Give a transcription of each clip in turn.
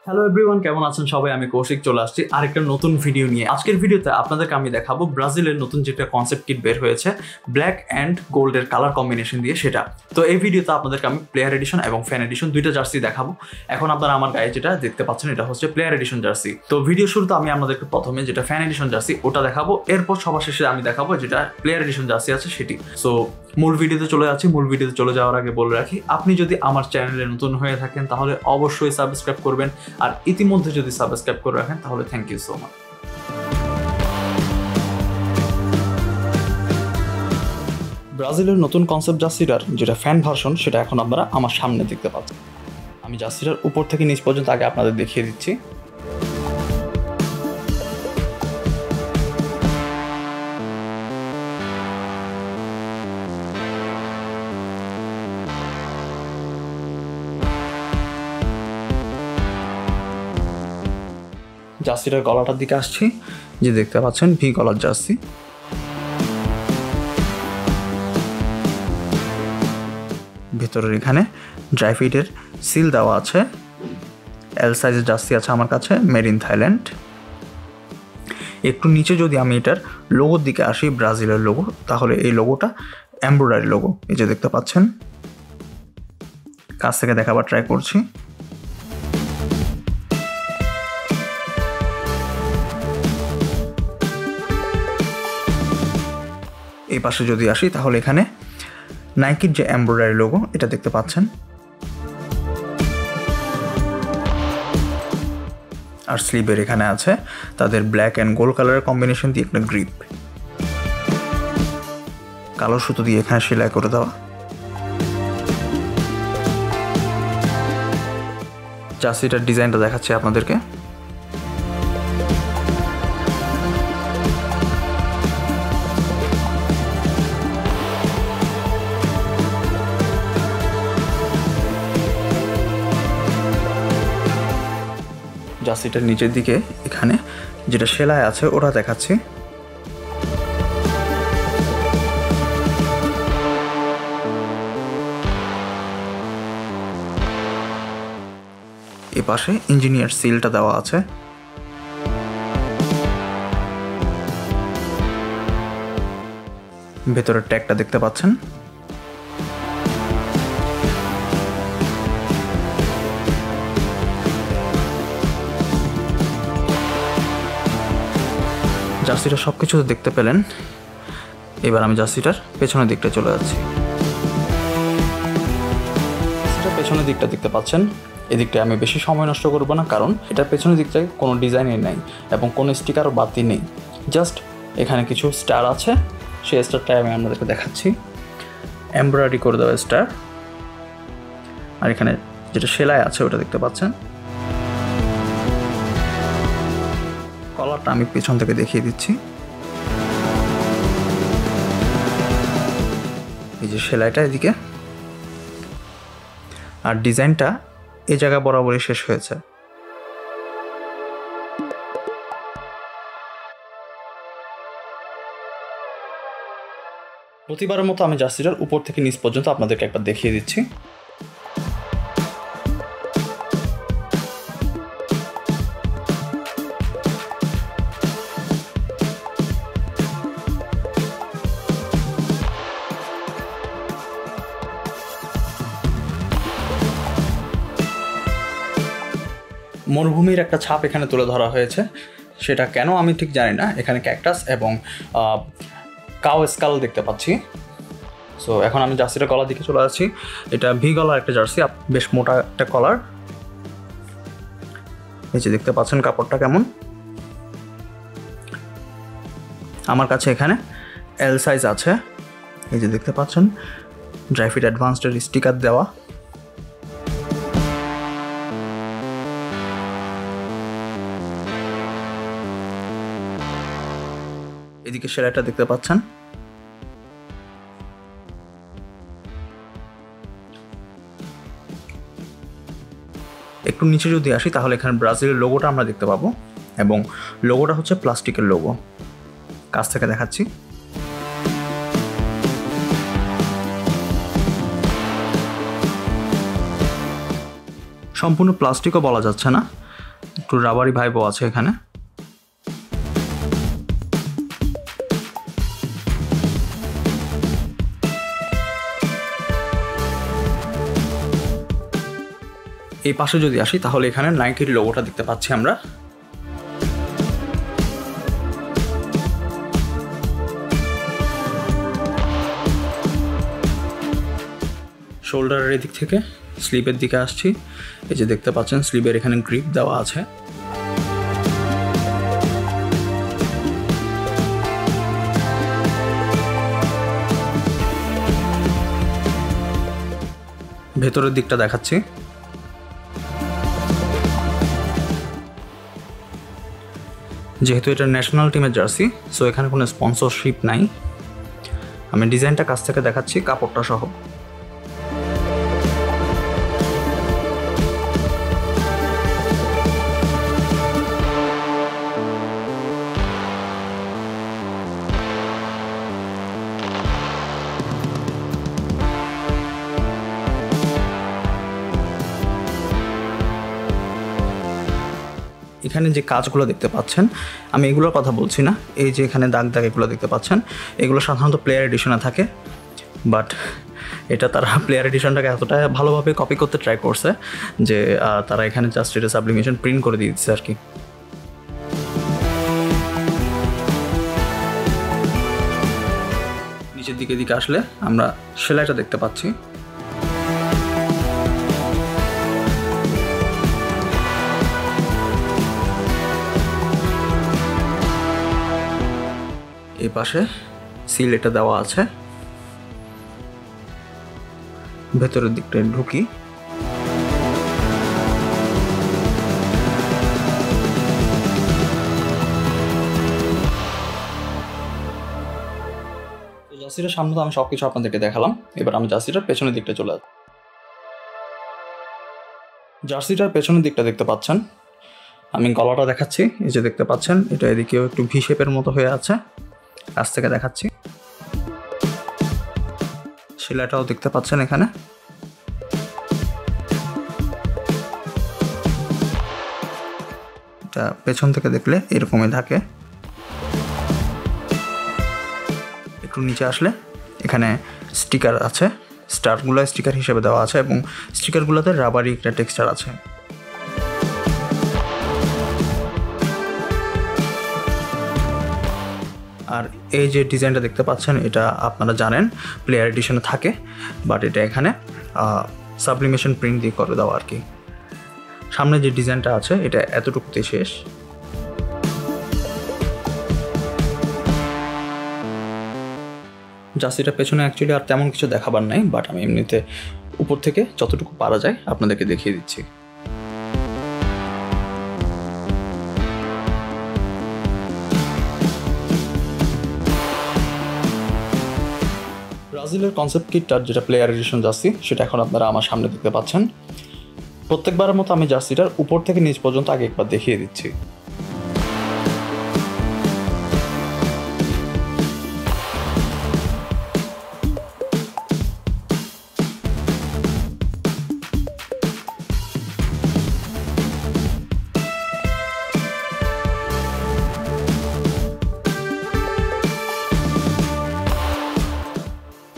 Hello everyone, কেমন আছেন সবাই? আমি কৌশিক চলে আসছি আরেকটা নতুন ভিডিও নিয়ে। আজকের ভিডিওতে আপনাদেরকে আমি দেখাবো ব্রাজিলের নতুন যেটা কনসেপ্ট কিট বের হয়েছে ব্ল্যাক অ্যান্ড গোল্ডের কালার কম্বিনেশন দিয়ে সেটা। তো এই ভিডিওতে আপনাদেরকে আমি প্লেয়ার এডিশন এবং ফ্যান এডিশন দুইটা জার্সি দেখাবো। এখন আপনারা আমার গায়ে যেটা দেখতে পাচ্ছেন এটা হচ্ছে প্লেয়ার এডিশন জার্সি। তো ভিডিও শুরুতে আমি আপনাদেরকে প্রথমে যেটা ফ্যান এডিশন জার্সি ওটা দেখাবো, এরপর সবার শেষে আমি দেখাবো যেটা প্লেয়ার এডিশন জার্সি আছে সেটি। সো মূল ভিডিওতে চলে যাচ্ছি। মূল ভিডিওতে চলে যাওয়ার আগে বলে রাখি, আপনি যদি আমার চ্যানেলে নতুন হয়ে থাকেন তাহলে অবশ্যই সাবস্ক্রাইব করবেন, আর ইতিমধ্যে যদি সাবস্ক্রাইব করে রাখেন তাহলে থ্যাংক ইউ সো মাচ। ব্রাজিলের নতুন কনসেপ্ট জার্সিটার যেটা ফ্যান ভার্সন সেটা এখন আপনারা আমার সামনে দেখতে পাচ্ছেন। আমি জার্সিটার উপর থেকে নিচ পর্যন্ত আগে আপনাদের দেখিয়ে দিচ্ছি। জার্সিটার গলাটার দিকে আসছি, যে দেখতে পাচ্ছেন ভি গলার জার্সি। ভেতরের এখানে ড্রাই ফিটের সিল দেওয়া আছে। এল সাইজের জার্সি আছে আমার কাছে, মেড ইন থাইল্যান্ড। একটু নিচে যদি আমি এটার লোগোর দিকে আসি, ব্রাজিলের লোগো, তাহলে এই লোগোটা এমব্রয়ডারি লোগো, এই যে দেখতে পাচ্ছেন। কাছ থেকে দেখাবার ট্রাই করছি। এই পাশে যদি আসি তাহলে এখানে নাইকির যে এমব্রয়ডারি লোগো এটা দেখতে পাচ্ছেন, আর স্লিভের এখানে আছে তাদের ব্ল্যাক অ্যান্ড গোল্ড কালারের কম্বিনেশন দিয়ে একটা গ্রিপ, কালো সুতো দিয়ে এখানে সেলাই করে দেওয়া। জার্সিটার ডিজাইনটা দেখাচ্ছি আপনাদেরকে। জার্সিটার নিচের দিকে এখানে যেটা সেলাই আছে ওটা দেখাচ্ছি। এ পাশে ইঞ্জিনিয়ার সিলটা দেওয়া আছে। ভেতরের ট্যাগটা দেখতে পাচ্ছেন। জার্সিটা সব কিছু দেখতে পেলেন। এবার আমি জার্সিটার পেছনের দিকটা চলে যাচ্ছি। জার্সিটার পেছনের দিকটা দেখতে পাচ্ছেন। এদিকটায় আমি বেশি সময় নষ্ট করবো না, কারণ এটার পেছনের দিকটায় কোনো ডিজাইনই নেই এবং কোনো স্টিকারও বাতি নেই। জাস্ট এখানে কিছু স্টার আছে, সেই স্টারটাই আমি আপনাদেরকে দেখাচ্ছি। এমব্রয়ডারি করে দেওয়া স্টার, আর এখানে যেটা সেলাই আছে ওটা দেখতে পাচ্ছেন। কলারটা আমি পেছন থেকে দেখিয়ে দিচ্ছি। এই যে সেলাইটা এদিকে, আর ডিজাইনটা এই জায়গা বরাবরই শেষ হয়েছে। প্রতিবারের মতো আমি জার্সিটার উপর থেকে নিচ পর্যন্ত আপনাদেরকে একবার দেখিয়ে দিচ্ছি। মরুভূমির একটা ছাপ এখানে তুলে ধরা হয়েছে, সেটা কেন আমি ঠিক জানি না। এখানে ক্যাকটাস এবং কাউ স্কাল দেখতে পাচ্ছি। সো এখন আমি জার্সিটা গলার দিকে চলে যাচ্ছি। এটা ভি গলার একটা জার্সি, বেশ মোটা একটা কলার। এই যে দেখতে পাচ্ছেন কাপড়টা কেমন। আমার কাছে এখানে এল সাইজ আছে, এই যে দেখতে পাচ্ছেন। ড্রাই ফিট অ্যাডভান্সডের স্টিকার দেওয়া। এদিকে সেলাইটা দেখতে পাচ্ছেন। একটু নিচে যদি আসি তাহলে এখানে ব্রাজিলের লোগোটা আমরা দেখতে পাবো, এবং লোগোটা হচ্ছে প্লাস্টিকের লোগো। কাছ থেকে দেখাচ্ছি। সম্পূর্ণ প্লাস্টিকও বলা যাচ্ছে না, একটু রাবারি ভাইবও আছে এখানে। এই পাশে যদি আসি তাহলে এখানে নাইকির লোগোটা দেখতে পাচ্ছি আমরা। শোল্ডারের এদিক থেকে স্লিপের দিকে আসছি, এই যে দেখতে পাচ্ছেন স্লিপের এখানে গ্রিপ দেওয়া আছে। ভেতরের দিকটা দেখাচ্ছি। যেহেতু এটা ন্যাশনাল টিমের জার্সি, সো এখানে কোনো স্পন্সরশিপ নাই। আমি ডিজাইনটা কাছ থেকে দেখাচ্ছি কাপড়টা সহ। এখানে যে কাজগুলো দেখতে পাচ্ছেন, আমি এগুলোর কথা বলছি না। এই যে এখানে দাগ দাগ এগুলো দেখতে পাচ্ছেন, এগুলো সাধারণত প্লেয়ার এডিশনে থাকে, বাট এটা তারা প্লেয়ার এডিশনটাকে এতটা ভালোভাবে কপি করতে ট্রাই করছে যে তারা এখানে জাস্ট এটা সাবলিমেশন প্রিন্ট করে দিয়ে দিচ্ছে আর কি। নিচের দিকে আসলে আমরা সেলাইটা দেখতে পাচ্ছি। এই পাশে সিল এটা দেওয়া আছে। ভেতরের দিকটা ঢুকি, জার্সিটার সামনে তো আমি সবকিছু আপনাদেরকে দেখালাম। এবার আমি জার্সিটার পেছনের দিকটা চলে আসি। জার্সিটার পেছনের দিকটা দেখতে পাচ্ছেন, আমি গলাটা দেখাচ্ছি। এই যে দেখতে পাচ্ছেন এটা এদিকেও একটু ভি শেপের মতো হয়ে আছে, কাছ থেকে দেখাচ্ছি। সেলাইটাও দেখতে পাচ্ছেন এখানে। এটা পেছন থেকে দেখলে এরকমই থাকে। একটু নিচে আসলে এখানে স্টিকার আছে, স্টারগুলো স্টিকার হিসেবে দেওয়া আছে এবং স্টিকারগুলোতে রাবারি একটা টেক্সচার আছে। আর এই যে ডিজাইনটা দেখতে পাচ্ছেন এটা আপনারা জানেন প্লেয়ার এডিশনে থাকে, বাট এটা এখানে সাবলিমেশন প্রিন্ট দিয়ে করে দেওয়া আর কি। সামনে যে ডিজাইনটা আছে এটা এতটুকুতে শেষ। জার্সিটার পেছনে অ্যাকচুয়ালি আর তেমন কিছু দেখাবার নাই, বাট আমি এমনিতে উপর থেকে যতটুকু পারা যায় আপনাদেরকে দেখিয়ে দিচ্ছি। ব্রাজিলের কনসেপ্ট কিটটার যেটা প্লেয়ার এডিশন জার্সি সেটা এখন আপনারা আমার সামনে দেখতে পাচ্ছেন। প্রত্যেকবারের মতো আমি জার্সিটার উপর থেকে নিচ পর্যন্ত আগে একবার দেখিয়ে দিচ্ছি।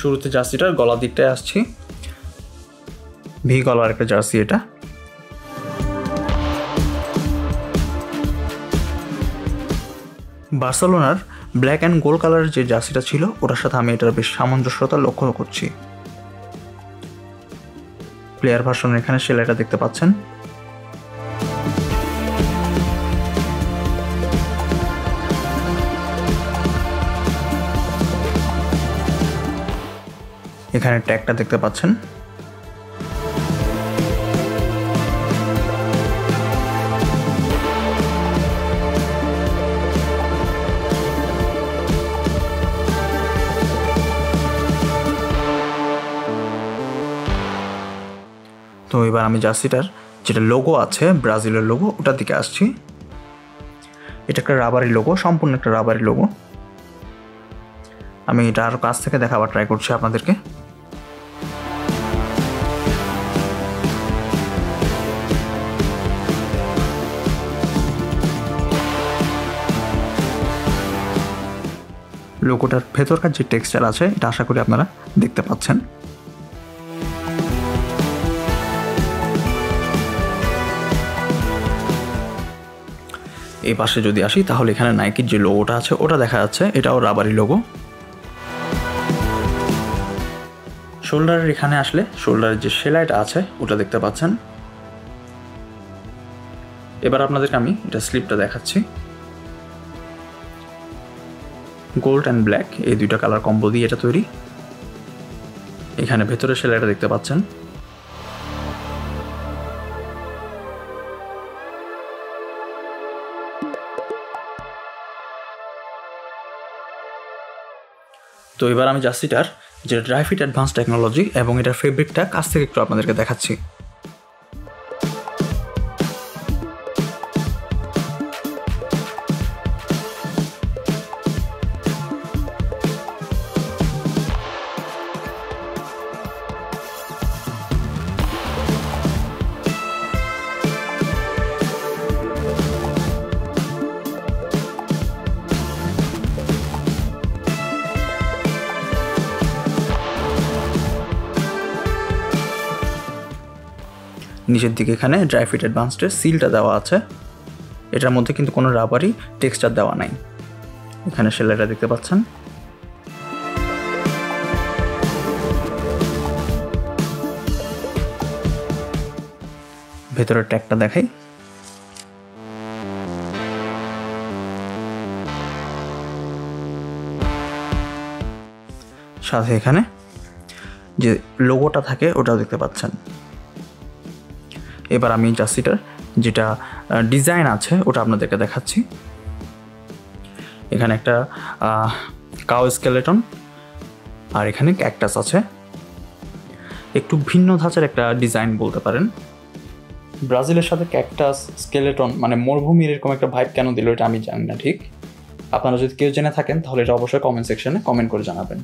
শুরুতে জার্সিটার গলার দিকটায় আসছি। ভি গলার একটা জার্সি এটা। বার্সেলোনার ব্ল্যাক অ্যান্ড গোল্ড কালারের যে জার্সিটা ছিল ওটার সাথে আমি এটার বেশ সামঞ্জস্যতা লক্ষ্য করছি। প্লেয়ার ভার্সনের এখানে সেলাইটা দেখতে পাচ্ছেন। এখানে ট্যাগটা দেখতে পাচ্ছেন। তো এবার আমি জার্সিটার যেটা লোগো আছে ব্রাজিলের লোগো ওটার দিকে আসছি। এটা একটা রাবারি লোগো, সম্পূর্ণ একটা রাবারি লোগো। আমি এটা আরও কাছ থেকে দেখাবার ট্রাই করছি আপনাদেরকে। লোগোটার ভেতরকার যে টেক্সচার আছে এটা আশা করি আপনারা দেখতে পাচ্ছেন। এই পাশে যদি আসি তাহলে এখানে নাইকির যে লোগোটা আছে ওটা দেখা যাচ্ছে, এটাও রাবারি লোগো। শোল্ডারের এখানে আসলে শোল্ডারের যে সেলাইটা আছে ওটা দেখতে পাচ্ছেন। এবার আপনাদেরকে আমি এটা স্লিপটা দেখাচ্ছি। গোল্ড অ্যান্ড ব্ল্যাক এই দুইটা কালার কম্বো দিয়ে এটা তৈরি। এখানে ভেতরে সেলাইটা দেখতে পাচ্ছেন। তো এবার আমি জার্সিটার যে ড্রাই ফিট অ্যাডভান্স টেকনোলজি এবং এটার ফেব্রিকটা কাছ থেকে একটু আপনাদেরকে দেখাচ্ছি। নিচের দিকে এখানে ড্রাই ফিট অ্যাডভান্সডের সিলটা দেওয়া আছে। এটার মধ্যে কিন্তু কোনো রাবারি টেক্সচার দেওয়া নাই। এখানে সেলাইটা দেখতে পাচ্ছেন। ভেতরের ট্যাগটা দেখাই। সাথে এখানে যে লোগোটা থাকে ওটাও দেখতে পাচ্ছেন। এবার আমি জার্সিটার যেটা ডিজাইন আছে ওটা আপনাদেরকে দেখাচ্ছি। এখানে একটা কাউ স্কেলেটন আর এখানে ক্যাকটাস আছে। একটু ভিন্ন ধাঁচের একটা ডিজাইন বলতে পারেন। ব্রাজিলের সাথে ক্যাকটাস স্কেলেটন মানে মরুভূমির এরকম একটা ভাইব কেন দিল এটা আমি জানি না ঠিক। আপনারা যদি কেউ জেনে থাকেন তাহলে এটা অবশ্যই কমেন্ট সেকশনে কমেন্ট করে জানাবেন।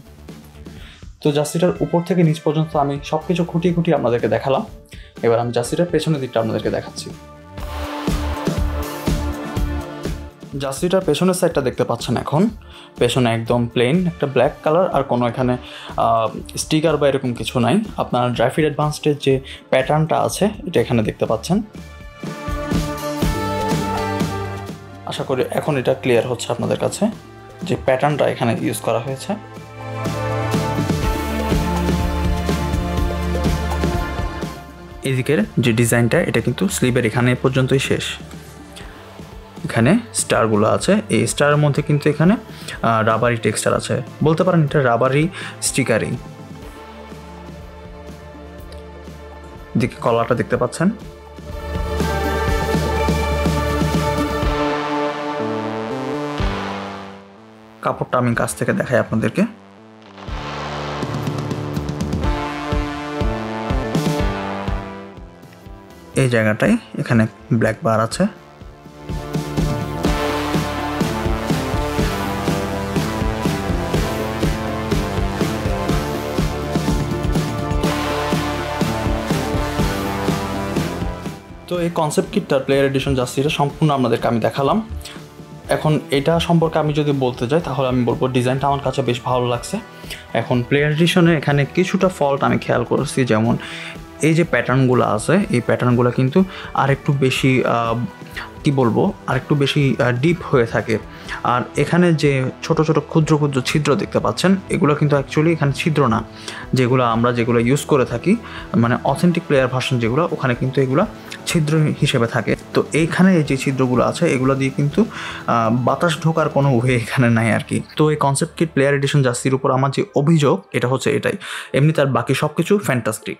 তো জার্সিটার উপর থেকে নিচ পর্যন্ত আমি সব কিছু খুঁটিয়ে খুঁটিয়ে আপনাদেরকে দেখালাম। এবার আমি জার্সিটার পেছনের দিকটা আপনাদেরকে দেখাচ্ছি। জার্সিটার পেছনের সাইডটা দেখতে পাচ্ছেন। এখন পেছনে একদম প্লেন একটা ব্ল্যাক কালার, আর কোনো এখানে স্টিকার বা এরকম কিছু নাই। আপনার ড্রাই ফিট অ্যাডভান্সডের যে প্যাটার্নটা আছে এটা এখানে দেখতে পাচ্ছেন। আশা করি এখন এটা ক্লিয়ার হচ্ছে আপনাদের কাছে যে প্যাটার্নটা এখানে ইউজ করা হয়েছে। এদিকের যে ডিজাইনটা এটা কিন্তু স্লিভের এখানে পর্যন্তই শেষ। এখানে স্টারগুলো আছে, এই স্টারের মধ্যে কিন্তু এখানে রাবারি টেক্সচার আছে, বলতে পারেন এটা রাবারি স্টিকারিং। দিকে কলারটা দেখতে পাচ্ছেন। কাপড়টা আমি কাছ থেকে দেখাই আপনাদেরকে। এই জায়গাটায় এখানে ব্ল্যাক বার আছে। তো এই কনসেপ্ট কিটটার প্লেয়ার এডিশন জার্সিটা সম্পূর্ণ আপনাদেরকে আমি দেখালাম। এখন এটা সম্পর্কে আমি যদি বলতে যাই তাহলে আমি বলবো ডিজাইনটা আমার কাছে বেশ ভালো লাগছে। এখন প্লেয়ার এডিশনে এখানে কিছুটা ফল্ট আমি খেয়াল করেছি, যেমন এই যে প্যাটার্নগুলো আছে এই প্যাটার্নগুলো কিন্তু আরেকটু বেশি কি বলবো আরেকটু বেশি ডিপ হয়ে থাকে। আর এখানে যে ছোট ছোট ক্ষুদ্র ক্ষুদ্র ছিদ্র দেখতে পাচ্ছেন এগুলো কিন্তু অ্যাকচুয়ালি এখানে ছিদ্র না, যেগুলো ইউজ করে থাকি মানে অথেন্টিক প্লেয়ার ভার্সন যেগুলো ওখানে কিন্তু এগুলো ছিদ্র হিসেবে থাকে। তো এইখানে এই যে ছিদ্রগুলো আছে এগুলো দিয়ে কিন্তু বাতাস ঢোকার কোনো ওয়ে এখানে নাই আর কি। তো এই কনসেপ্ট কিট প্লেয়ার এডিশন জার্সির উপর আমার যে অভিযোগ এটা হচ্ছে এটাই, এমনি তার বাকি সব কিছু ফ্যান্টাস্টিক।